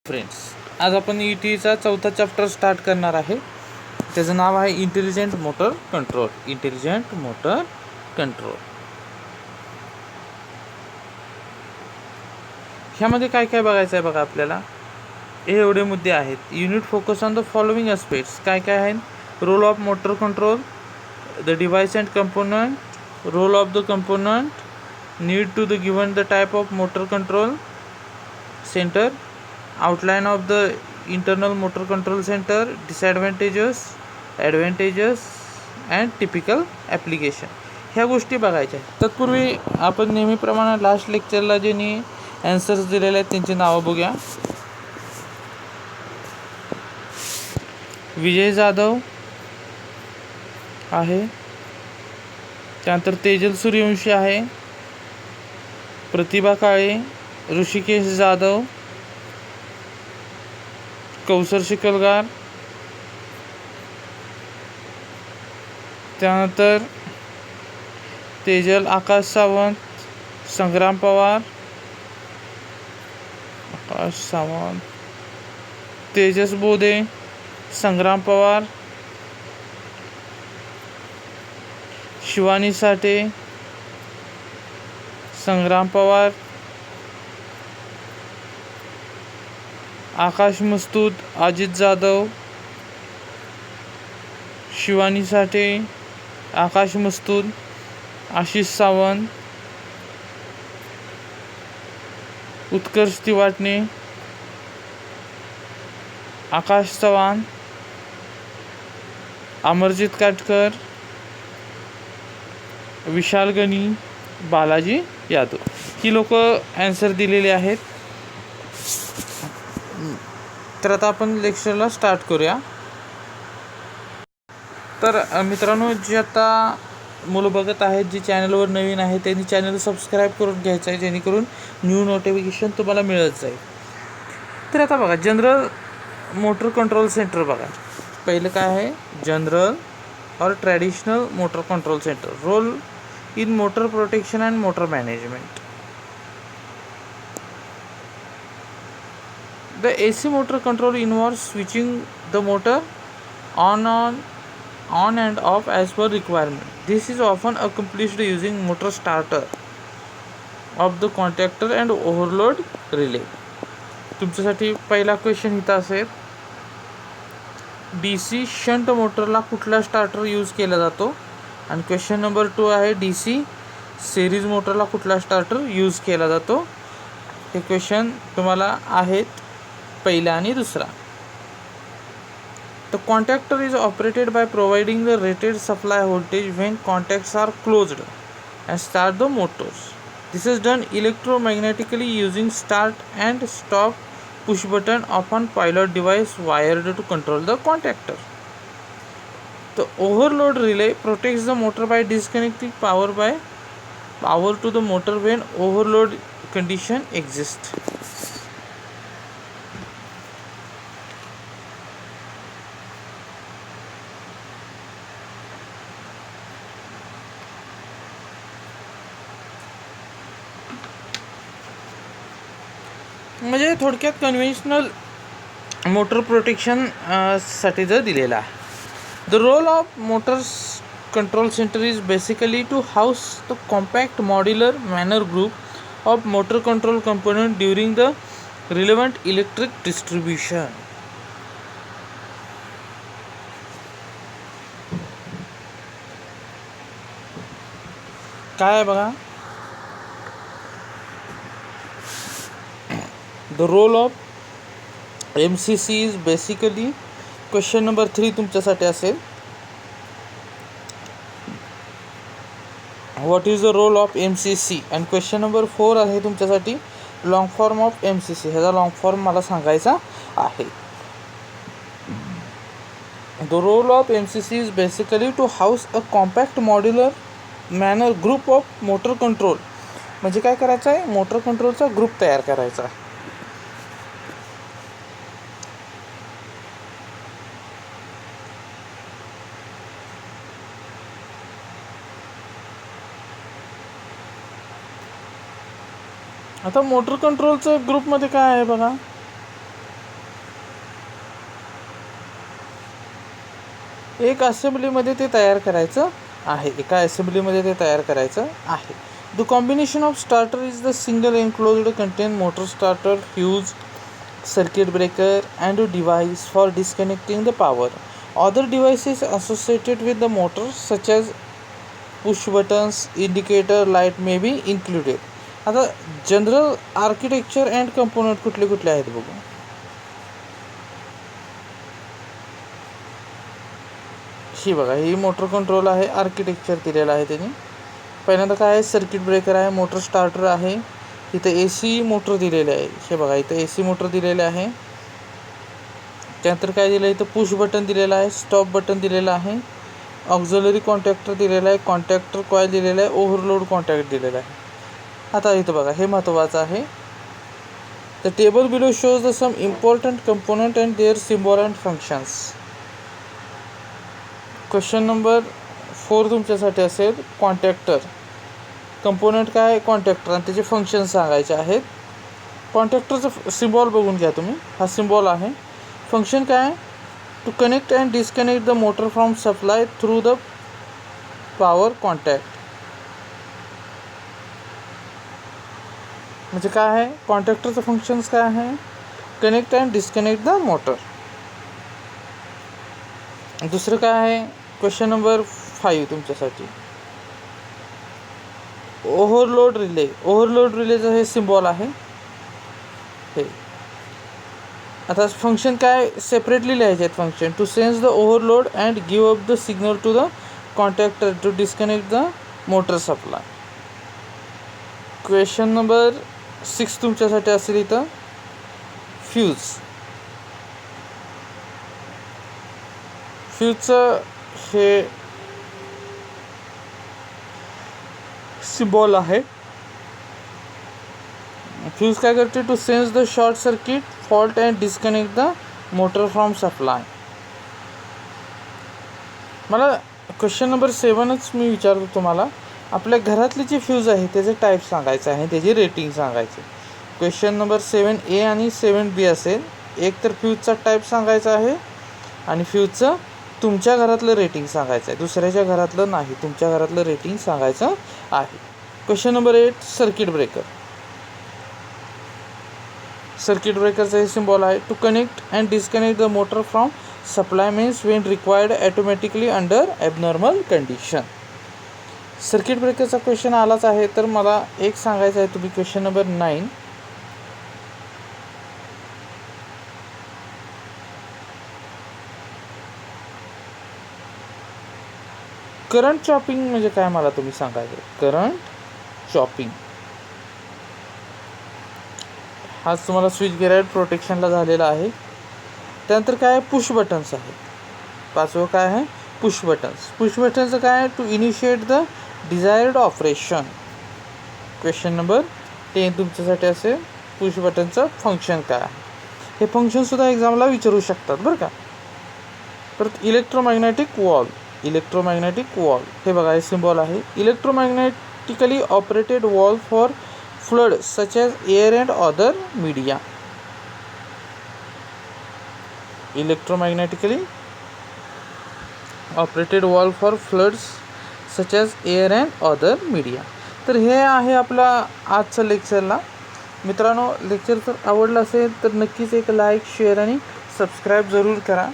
Friends, आज आपण ईटीचा चौथा चॅप्टर स्टार्ट करणार आहे. त्याचं नाव आहे intelligent motor control. Intelligent motor control. ह्यामध्ये काय काय बघायचं आहे बघा आपल्याला. हे एवढे मुद्दे आहेत. Unit focus on the following aspects. काय काय आहेत? Role of motor control, the device and component, role of the component, need to the given the type of motor control centre, outline of the internal motor control center, disadvantages, advantages and typical application. ह्या गोष्टी बघायच्या. तत्पूर्वी आपण नेहमीप्रमाणे last लेक्चरला ज्यांनी answers दिलेले आहेत त्यांची नावं बघूया. विजय जाधव आहे, त्यानंतर तेजल सूर्यवंशी आहे, प्रतिभा काळे, ऋषिकेश जाधव, कौसर शिकलगार, त्यानंतर तेजल आकाश सावंत, संग्राम पवार, तेजस बोधे, संग्राम पवार, शिवानी साठे, संग्राम पवार, आकाश मस्तूद, अजित जाधव, शिवानी साठे, आकाश मस्तूद, आशिष सावंत, उत्कर्ष तिवाटणे, आकाश चव्हाण, अमरजित काटकर, विशाल गणी, बालाजी यादव ही लोक ॲन्सर दिलेले आहेत. तर आता आपण लेक्चरला स्टार्ट करूया. तर मित्रांनो, जे आता मुलं बघत आहेत, जी चॅनलवर नवीन आहे त्यांनी चॅनल सबस्क्राईब करून घ्यायचं आहे, जेणेकरून न्यू नोटिफिकेशन तुम्हाला मिळत जाईल. तर आता बघा, जनरल मोटर कंट्रोल सेंटर बघा. पहिलं काय आहे? जनरल और traditional motor control centre. Role in motor protection and motor management. The AC motor control involves switching the motor on and off as per requirement. This is often accomplished using motor starter of the contactor and overload relay. तुमच्यासाठी पहिला question इथं असेल, DC shunt मोटरला कुठला starter use केला जातो. आणि question number 2 आहे, DC सिरीज मोटरला कुठला स्टार्टर यूज केला जातो. हे क्वेश्चन तुम्हाला आहेत पहिला आणि दुसरा. The contactor is operated by providing the rated supply voltage when contacts are closed and start the motors. This is done electromagnetically using start and stop push button upon pilot device wired to control the contactor. The overload relay protects the motor by disconnecting power to the motor when overload condition exists. म्हणजे थोडक्यात conventional motor protection साठी जर दिलेला आहे. The role of motors control centre is basically to house the compact modular manner group of motor control component during the relevant electric distribution. काय आहे बघा, the role of MCC is basically, question number 3 तुमच्यासाठी असेल, what is the role of MCC. आणि question number 4 आहे तुमच्यासाठी, long form of MCC. ह्याचा long form मला सांगायचा आहे. The role of MCC is basically to house a compact modular manner group of motor control. म्हणजे काय करायचं आहे? मोटर कंट्रोलचा ग्रुप तयार करायचा आहे. आता मोटर कंट्रोलचं ग्रुपमध्ये काय आहे बघा, एक असेंब्लीमध्ये ते तयार करायचं आहे, एका असेंब्लीमध्ये ते तयार करायचं आहे. The combination of starter is the single enclosed content motor starter, fuse, circuit breaker and a device for disconnecting the power. Other devices associated with the motor such as push buttons, indicator light may be included. आता general architecture and component कुठले कुठले आहेत बघू. ही बघा, ही motor control आहे, architecture दिलेलं आहे त्यांनी. पहिल्यांदा काय आहे, सर्किट ब्रेकर आहे, मोटर स्टार्टर आहे, इथं AC मोटर दिलेले आहे. हे बघा, इथं AC मोटर दिलेले आहे. त्यानंतर काय दिलं आहे, इथं पुश बटन दिलेलं आहे, स्टॉप बटन दिलेलं आहे, ऑक्झिलरी कॉन्टॅक्टर दिलेला आहे, कॉन्टॅक्टर कॉईल दिलेला आहे, ओव्हरलोड कॉन्टॅक्ट दिलेला आहे. आता इथं बघा, हे महत्त्वाचं आहे. The table below shows the some important component and their symbol and functions. Question number 4 तुमच्यासाठी असेल, कॉन्टॅक्टर कंपोनंट काय आहे, कॉन्टॅक्टर आणि त्याचे फंक्शन सांगायचे आहेत. कॉन्टॅक्टरचं सिम्बॉल बघून घ्या तुम्ही, हा सिम्बॉल आहे. फंक्शन काय आहे, to connect and disconnect the motor from supply through the power contact. म्हणजे काय आहे, कॉन्टॅक्टरचं फंक्शन्स काय आहे, connect and disconnect the motor. दुसरं काय आहे, क्वेश्चन नंबर 5 तुमच्यासाठी, ओव्हरलोड रिले. ओव्हरलोड रिलेचं हे सिम्बॉल आहे. हे आता फंक्शन काय, सेपरेटली लिहायचे आहेत function. To sense the overload and give up the signal to the contactor to disconnect the motor supply. Question number 6 तुमच्यासाठी असेल इथं, फ्यूज. फ्यूजचं हे सिम्बॉल आहे. फ्यूज काय करते, to sense the short circuit fault and disconnect the motor from supply. मला question number 7च मी विचारतो तुम्हाला, आपल्या घरातले जे फ्यूज आहे त्याचे टाईप सांगायचं आहे, त्याची रेटिंग सांगायची. क्वेश्चन नंबर 7A आणि 7B असेल. एक तर फ्यूजचा टाईप सांगायचा आहे आणि फ्यूजचं तुमच्या घरातलं रेटिंग सांगायचं आहे, दुसऱ्याच्या घरातलं नाही, तुमच्या घरातलं रेटिंग सांगायचं आहे. Question number 8, circuit breaker. Circuit ब्रेकरचा हे सिम्बॉल आहे. To connect and disconnect the motor from supply means when required automatically under abnormal condition. Circuit ब्रेकरचा क्वेश्चन आलाच आहे, तर मला एक सांगायचं आहे तुम्ही, क्वेश्चन नंबर 9, करंट चॉपिंग म्हणजे काय मला तुम्ही सांगायचं. करंट चॉपिंग हाच तुम्हाला स्विच गिअर प्रोटेक्शनला झालेला आहे. त्यानंतर काय आहे, पुश बटन्स आहे. 5वं काय आहे, पुश बटन्स. पुश बटनचं काय आहे, to initiate the desired operation. Question number 10 तुमच्यासाठी असेल, पुश बटनचं फंक्शन काय आहे. हे फंक्शनसुद्धा एक्झामला विचारू शकतात बरं का. परत इलेक्ट्रोमॅग्नेटिक वॉल्व. इलेक्ट्रोमॅग्नेटिक वॉल्व हे बघा, हे सिम्बॉल आहे. Electromagnetically operated valve for flood such as air and other media. Electromagnetically operated valve for floods such as air and other media. तर हे आहे आपला आजचं लेक्चरला. मित्रांनो, लेक्चर जर आवडलं असेल तर नक्कीच एक लाईक, शेअर आणि सबस्क्राईब जरूर करा.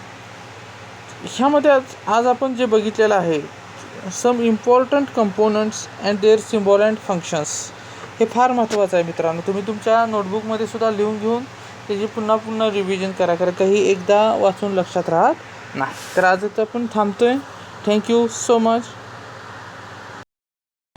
ह्यामध्ये आज आपण जे बघितलेलं आहे, some important components and their symbol and functions, हे फार महत्त्वाचं आहे मित्रांनो. तुम्ही तुमच्या नोटबुकमध्ये सुद्धा लिहून घेऊन त्याची पुन्हा पुन्हा रिव्हिजन करा, कारण काही एकदा वाचून लक्षात राहत नाही. तर आज आपण थांबतो आहे. Thank you so much.